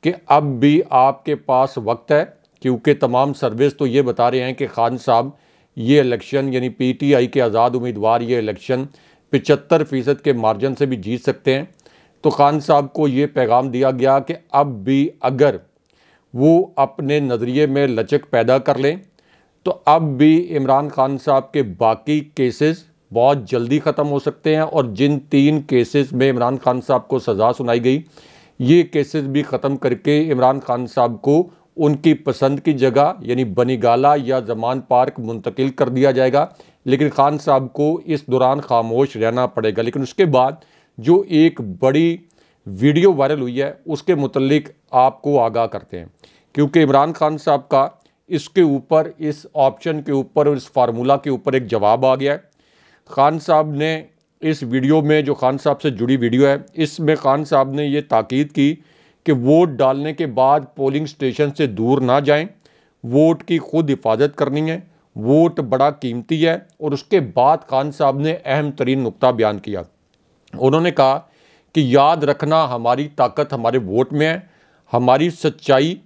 कि अब भी आपके पास वक्त है, क्योंकि तमाम सर्वेस तो ये बता रहे हैं कि खान साहब ये इलेक्शन यानी PTI के आज़ाद उम्मीदवार ये इलेक्शन 75% के मार्जिन से भी जीत सकते हैं। तो खान साहब को ये पैगाम दिया गया कि अब भी अगर वो अपने नज़रिए में लचक पैदा कर लें तो अब भी इमरान खान साहब के बाकी केसेस बहुत जल्दी ख़त्म हो सकते हैं, और जिन 3 केसेस में इमरान खान साहब को सज़ा सुनाई गई, ये केसेस भी ख़त्म करके इमरान खान साहब को उनकी पसंद की जगह यानी बनी गाला या जमान पार्क मुंतकिल कर दिया जाएगा। लेकिन खान साहब को इस दौरान खामोश रहना पड़ेगा। लेकिन उसके बाद जो एक बड़ी वीडियो वायरल हुई है उसके मुतल्लिक आपको आगाह करते हैं, क्योंकि इमरान खान साहब का इसके ऊपर, इस ऑप्शन के ऊपर और इस फार्मूला के ऊपर एक जवाब आ गया है। खान साहब ने इस वीडियो में, जो खान साहब से जुड़ी वीडियो है, इसमें खान साहब ने ये ताकीद की कि वोट डालने के बाद पोलिंग स्टेशन से दूर ना जाएं, वोट की खुद हिफाजत करनी है, वोट बड़ा कीमती है। और उसके बाद खान साहब ने अहम तरीन नुक्ता बयान किया। उन्होंने कहा कि याद रखना हमारी ताकत हमारे वोट में है, हमारी सच्चाई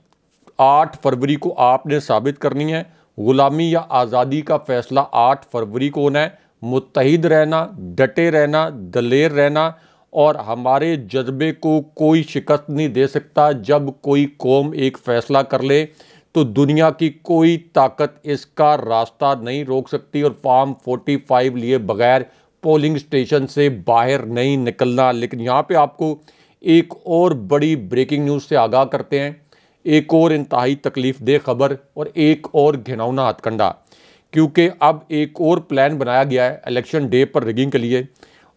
8 फरवरी को आपने साबित करनी है। गुलामी या आज़ादी का फैसला 8 फरवरी को होना है। मुत्तहिद रहना, डटे रहना, दलेर रहना और हमारे जज्बे को कोई शिकस्त नहीं दे सकता। जब कोई कौम एक फ़ैसला कर ले तो दुनिया की कोई ताकत इसका रास्ता नहीं रोक सकती और फॉर्म 45 लिए बगैर पोलिंग स्टेशन से बाहर नहीं निकलना। लेकिन यहाँ पे आपको एक और बड़ी ब्रेकिंग न्यूज़ से आगाह करते हैं, एक और इंतहाई तकलीफ दे खबर और एक और घिनौना हथकंडा, क्योंकि अब एक और प्लान बनाया गया है इलेक्शन डे पर रिगिंग के लिए।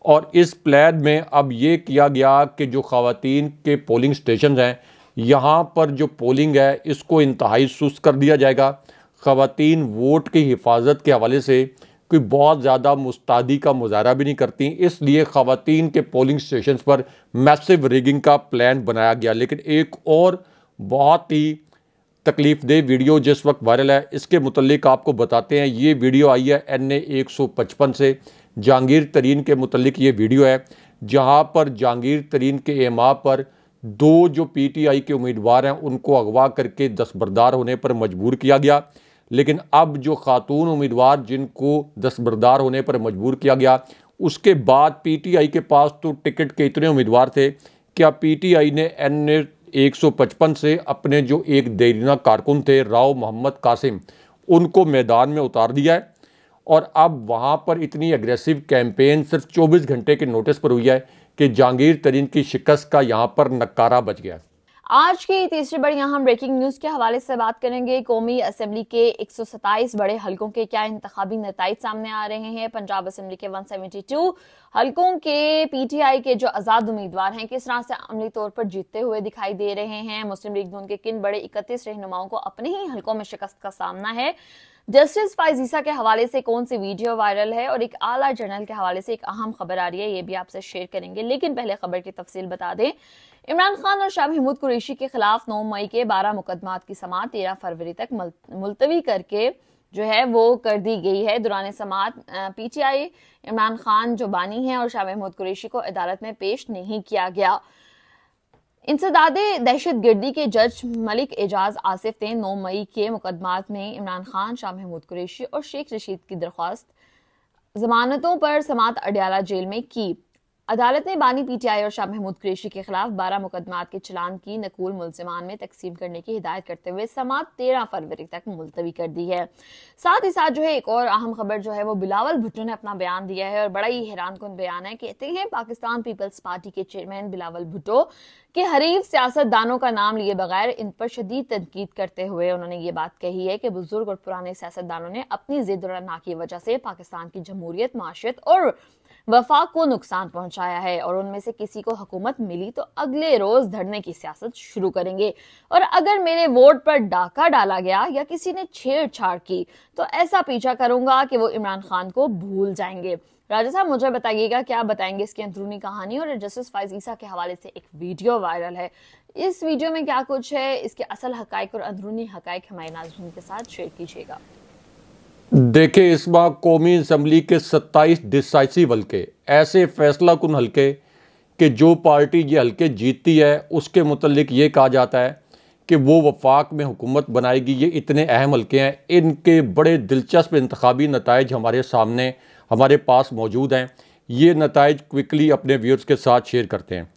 और इस प्लान में अब ये किया गया कि जो ख़वातीन के पोलिंग स्टेशन हैं यहाँ पर जो पोलिंग है इसको इंतहाई सुस्त कर दिया जाएगा। ख़वातीन वोट की हिफाजत के हवाले से कोई बहुत ज़्यादा मुस्तैदी का मुजाहरा भी नहीं करती, इसलिए ख़वातीन के पोलिंग स्टेशंस पर मैसिव रिगिंग का प्लान बनाया गया। लेकिन एक और बहुत ही तकलीफ दे वीडियो जिस वक्त वायरल है इसके मुतल्लिक आपको बताते हैं। ये वीडियो आई है NA 155 से, जहांगीर तरीन के मुतल्लिक ये वीडियो है, जहां पर जहांगीर तरीन के एमा पर दो जो PTI के उम्मीदवार हैं उनको अगवा करके दस्तबरदार होने पर मजबूर किया गया। लेकिन अब जो खातून उम्मीदवार जिनको दस्तबरदार होने पर मजबूर किया गया, उसके बाद PTI के पास तो टिकट के इतने उम्मीदवार थे, क्या PTI ने NA 155 से अपने जो एक देरीना कारकुन थे राव मोहम्मद कासिम उनको मैदान में उतार दिया है। और अब वहाँ पर इतनी एग्रेसिव कैंपेन सिर्फ 24 घंटे के नोटिस पर हुई है कि जहांगीर तरीन की शिकस्त का यहाँ पर नकारा बच गया। आज की तीसरी बड़ी अहम ब्रेकिंग न्यूज के हवाले से बात करेंगे। कौमी असेंबली के 127 बड़े हलकों के क्या इंतखाबी नताइज सामने आ रहे हैं। पंजाब असेंबली के 172 हलकों के PTI के जो आजाद उम्मीदवार हैं किस तरह से अमली तौर पर जीतते हुए दिखाई दे रहे हैं। मुस्लिम लीग नून के किन बड़े 31 रहनुमाओं को अपने ही हलकों में शिकस्त का सामना है। जस्टिस फाइज ईसा के हवाले से कौन सी वीडियो वायरल है और एक आला जनरल के हवाले से एक अहम खबर आ रही है, ये भी आपसे शेयर करेंगे। लेकिन पहले खबर की तफसील बता दें। इमरान खान और शाह महमूद कुरैशी के खिलाफ 9 मई के 12 मुकदमात की समाअत 13 फरवरी तक मुलतवी करके जो है वो कर दी गई है। दौरान समाअत PTI इमरान खान जो बानी है और शाह महमूद कुरैशी को अदालत में पेश नहीं किया गया। इंसदादे दहशतगर्दी के जज मलिक एजाज आसिफ ने 9 मई के मुकदमात में इमरान खान, शाह महमूद कुरैशी और शेख रशीद की दरख्वास्त जमानतों पर समाअत अडयाला जेल में की। अदालत ने बानी PTI और शाह महमूद कुरैशी के खिलाफ 12 मुकदमात के चलान की नकूल मुल्जिमान में तकसीम करने की हिदायत करते हुए समाअत 13 फरवरी तक मुलतवी कर दी है। साथ ही साथ जो है एक और अहम खबर जो है वो बिलावल भुट्टो ने अपना बयान दिया है और बड़ा ही हैरानकुन बयान है। कहते हैं पाकिस्तान पीपल्स पार्टी के चेयरमैन बिलावल भुट्टो के हरीफ सियासतदानों का नाम लिए बगैर इन पर शदीद तनकीद करते हुए उन्होंने ये बात कही है कि बुजुर्ग और पुराने सियासतदानों ने अपनी जिद और अना की वजह से पाकिस्तान की जमहूरियत, माशियत और वफाक को नुकसान पहुंचाया है और उनमें से किसी को हुकूमत मिली तो अगले रोज धरने की सियासत शुरू करेंगे और अगर मेरे वोट पर डाका डाला गया या किसी ने छेड़छाड़ की तो ऐसा पीछा करूंगा कि वो इमरान खान को भूल जाएंगे। राजा साहब मुझे बताइएगा क्या बताएंगे इसकी अंदरूनी कहानी। और जस्टिस फाइज ईसा के हवाले से एक वीडियो वायरल है, इस वीडियो में क्या कुछ है, इसके असल हकाइक और अंदरूनी हकाइक हमारे नाज़रीन के साथ शेयर कीजिएगा। देखिए, इस बार कौमी असम्बली के 27 डिसाइसिव हल्के, ऐसे फैसला कुन हल्के कि जो पार्टी ये हल्के जीतती है उसके मुतल्लिक ये कहा जाता है कि वो वफाक में हुकूमत बनाएगी। ये इतने अहम हल्के हैं, इनके बड़े दिलचस्प इंतखाबी नताइज हमारे सामने हमारे पास मौजूद हैं। ये नताइज क्विकली अपने व्यूअर्स के साथ शेयर करते हैं।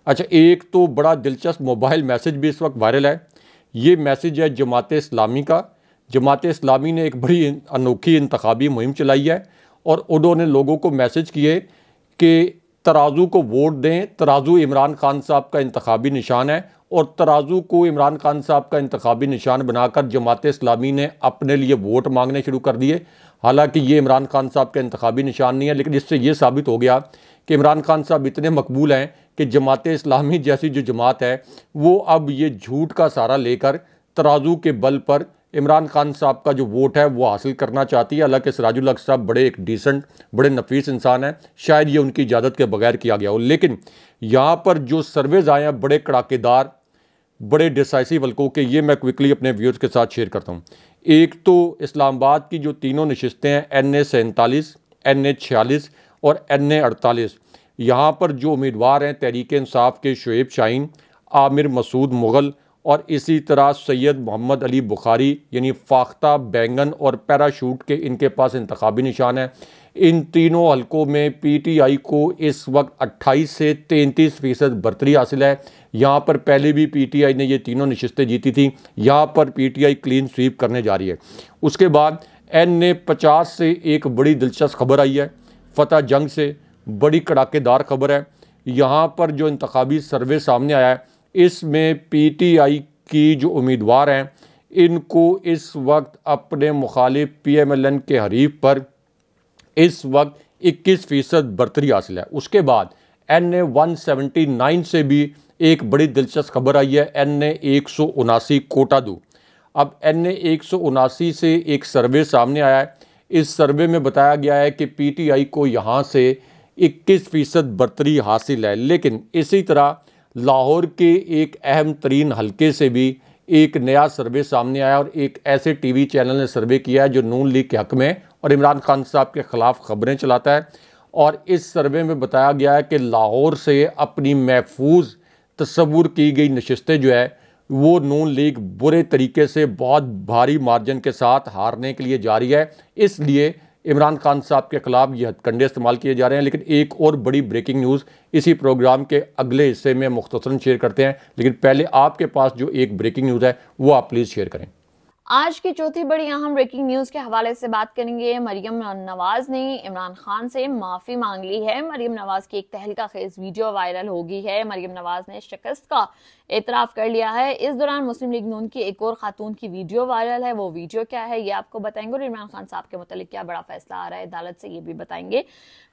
अच्छा, एक तो बड़ा दिलचस्प मोबाइल मैसेज भी इस वक्त वायरल है। ये मैसेज है जमात इस्लामी का। जमात इस्लामी ने एक बड़ी अनोखी इंतखाबी मुहिम चलाई है और उन्होंने लोगों को मैसेज किए कि तराजू को वोट दें। तराजू इमरान खान साहब का इंतखाबी निशान है और तराजू को इमरान खान साहब का इंतखाबी निशान बनाकर जमात इस्लामी ने अपने लिए वोट मांगने शुरू कर दिए। हालांकि ये इमरान खान साहब का इंतखाबी निशान नहीं है, लेकिन इससे ये साबित हो गया कि इमरान खान साहब इतने मकबूल हैं कि जमात इस्लामी जैसी जो जमात है वो अब ये झूठ का सहारा लेकर तराजू के बल पर इमरान खान साहब का जो वोट है वो हासिल करना चाहती है। हालांकि सिराजुल हक साहब बड़े एक डिसेंट, बड़े नफीस इंसान हैं, शायद ये उनकी इजाज़त के बगैर किया गया हो। लेकिन यहाँ पर जो सर्वेज आए हैं बड़े कड़ाकेदार, बड़े डिसाइसिव हल्कों के, ये मैं क्विकली अपने व्यूअर्स के साथ शेयर करता हूँ। एक तो इस्लामाबाद की जो तीनों नशिस्तें हैं, NA 47, NA 46 और NA 48, यहाँ पर जो उम्मीदवार हैं तहरीक इंसाफ के शुएब शाहीन, आमिर मसूद मुग़ल और इसी तरह सैयद मोहम्मद अली बुखारी यानी फाख्ता, बैंगन और पैराशूट के इनके पास इंतखाबी निशान है। इन तीनों हलकों में पीटीआई को इस वक्त 28 से 33% बर्तरी हासिल है। यहाँ पर पहले भी पीटीआई ने ये तीनों नशिस्तें जीती थी, यहाँ पर पीटीआई क्लीन स्वीप करने जा रही है। उसके बाद NA-50 से एक बड़ी दिलचस्प खबर आई है, फतेह जंग से बड़ी कड़ाकेदार खबर है। यहाँ पर जो इंतखाबी सर्वे सामने आया है, इसमें पीटीआई की जो उम्मीदवार हैं इनको इस वक्त अपने मुखालिफ PMLN के हरीफ पर इस वक्त 21% बर्तरी हासिल है। उसके बाद NA-179 से भी एक बड़ी दिलचस्प खबर आई है, NA-179 कोटादू। अब NA-179 से एक सर्वे सामने आया है। इस सर्वे में बताया गया है कि पीटीआई को यहाँ से 21% बर्तरी हासिल है। लेकिन इसी तरह लाहौर के एक अहम तरीन हलके से भी एक नया सर्वे सामने आया और एक ऐसे टीवी चैनल ने सर्वे किया है जो नून लीग के हक में और इमरान खान साहब के ख़िलाफ़ खबरें चलाता है। और इस सर्वे में बताया गया है कि लाहौर से अपनी महफूज तस्वुर की गई नशिस्तें जो है वो नून लीग बुरे तरीके से बहुत भारी मार्जिन के साथ हारने के लिए जा रही है। इसलिए इमरान खान साहब के खिलाफ ये हथकंडे इस्तेमाल किए जा रहे हैं। लेकिन एक और बड़ी ब्रेकिंग न्यूज़ इसी प्रोग्राम के अगले हिस्से में मुख्तसरन शेयर करते हैं। लेकिन पहले आपके पास जो एक ब्रेकिंग न्यूज़ है वो आप प्लीज़ शेयर करें। आज की चौथी बड़ी अहम ब्रेकिंग न्यूज के हवाले से बात करेंगे। मरियम नवाज ने इमरान खान से माफी मांग ली है। मरियम नवाज की एक तहलका खेज वीडियो वायरल हो गई है। मरियम नवाज ने शिकस्त का एतराफ कर लिया है। इस दौरान मुस्लिम लीग नून की एक और खातून की वीडियो वायरल है। वो वीडियो क्या है ये आपको बताएंगे और इमरान खान साहब के मुतालिक क्या बड़ा फैसला आ रहा है अदालत से ये भी बताएंगे।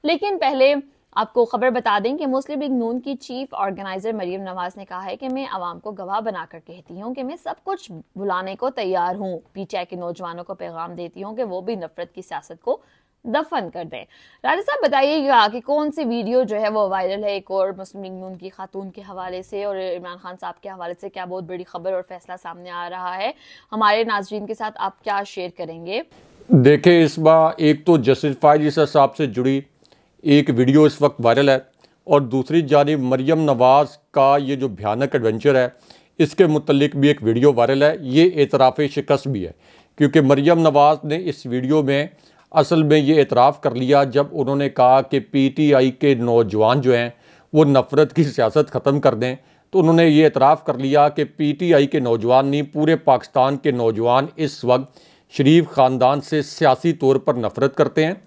लेकिन पहले आपको खबर बता दें कि मुस्लिम लीग नून की चीफ ऑर्गेनाइजर मरियम नवाज ने कहा है कि मैं अवाम को गवाह बनाकर कहती हूँ कि मैं सब कुछ भुलाने को तैयार हूँ। पीटीआई के नौजवानों को पैगाम देती हूँ कि वो भी नफरत की सियासत को दफन कर दें। राजा साहब बताइएगा कि कौन सी वीडियो जो है वो वायरल है एक और मुस्लिम लीग नून की खातून के हवाले से और इमरान खान साहब के हवाले से क्या बहुत बड़ी खबर और फैसला सामने आ रहा है। हमारे नाजरीन के साथ आप क्या शेयर करेंगे? देखें, इस बार एक तो जस्टिस फायज ईसा साहब से जुड़ी एक वीडियो इस वक्त वायरल है और दूसरी जानिब मरियम नवाज का ये जो भयानक एडवेंचर है इसके मुतल्लिक भी एक वीडियो वायरल है। ये एतराफ़ शिकस्त भी है क्योंकि मरियम नवाज ने इस वीडियो में असल में ये एतराफ़ कर लिया जब उन्होंने कहा कि पीटीआई के नौजवान जो हैं वो नफ़रत की सियासत ख़त्म कर दें। तो उन्होंने ये एतराफ़ कर लिया कि पीटीआई के नौजवान नहीं, पूरे पाकिस्तान के नौजवान इस वक्त शरीफ ख़ानदान से सियासी तौर पर नफ़रत करते हैं।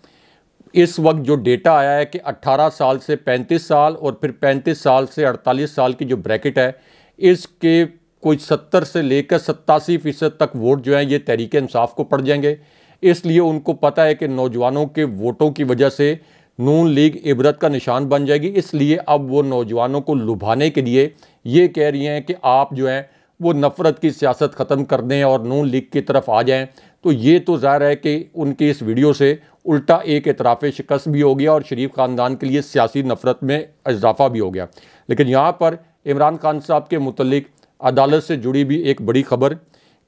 इस वक्त जो डेटा आया है कि 18 साल से 35 साल और फिर 35 साल से 48 साल की जो ब्रैकेट है इसके कोई 70 से लेकर 87% तक वोट जो हैं ये तहरीक इंसाफ को पड़ जाएंगे। इसलिए उनको पता है कि नौजवानों के वोटों की वजह से नून लीग इबरत का निशान बन जाएगी। इसलिए अब वो नौजवानों को लुभाने के लिए ये कह रही हैं कि आप जो हैं वो नफ़रत की सियासत ख़त्म कर दें और नून लीग की तरफ आ जाएं। तो ये तो ज़ाहिर है कि उनकी इस वीडियो से उल्टा एक एतराफ़ शिकस्त भी हो गया और शरीफ ख़ानदान के लिए सियासी नफ़रत में इजाफा भी हो गया। लेकिन यहाँ पर इमरान खान साहब के मुतल्लिक अदालत से जुड़ी भी एक बड़ी ख़बर,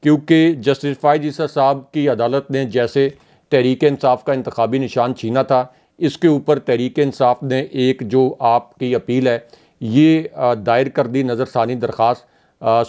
क्योंकि जस्टिस फायज ईसा साहब की अदालत ने जैसे तहरीक इंसाफ का इंतखाबी निशान छीना था, इसके ऊपर तहरीक इंसाफ ने एक जो आपकी अपील है ये दायर कर दी नज़रसानी दरख्वास्त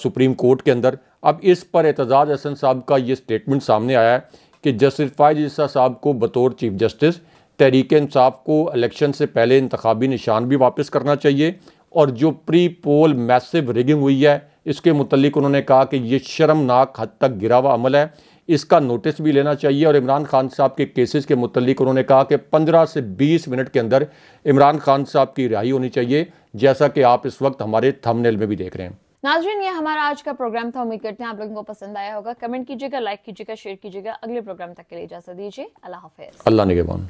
सुप्रीम कोर्ट के अंदर। अब इस पर एतजाज़ हसन साहब का ये स्टेटमेंट सामने आया है कि जस्टिस फायज ईसा साहब को बतौर चीफ जस्टिस तहरीक इंसाफ को इलेक्शन से पहले इंतखाबी निशान भी वापस करना चाहिए और जो प्री पोल मैसिव रिगिंग हुई है इसके मुतल्लिक उन्होंने कहा कि ये शर्मनाक हद तक गिरा हुआ अमल है, इसका नोटिस भी लेना चाहिए। और इमरान खान साहब के केसेस के मुतल्लिक उन्होंने कहा कि 15 से 20 मिनट के अंदर इमरान खान साहब की रिहाई होनी चाहिए, जैसा कि आप इस वक्त हमारे थंबनेल में भी देख रहे हैं। नाज़रीन, ये हमारा आज का प्रोग्राम था। उम्मीद करते हैं आप लोगों को पसंद आया होगा। कमेंट कीजिएगा, लाइक कीजिएगा, शेयर कीजिएगा। अगले प्रोग्राम तक के लिए इजाजत दीजिए। अल्लाह हाफिज़। अल्लाह निगहबान।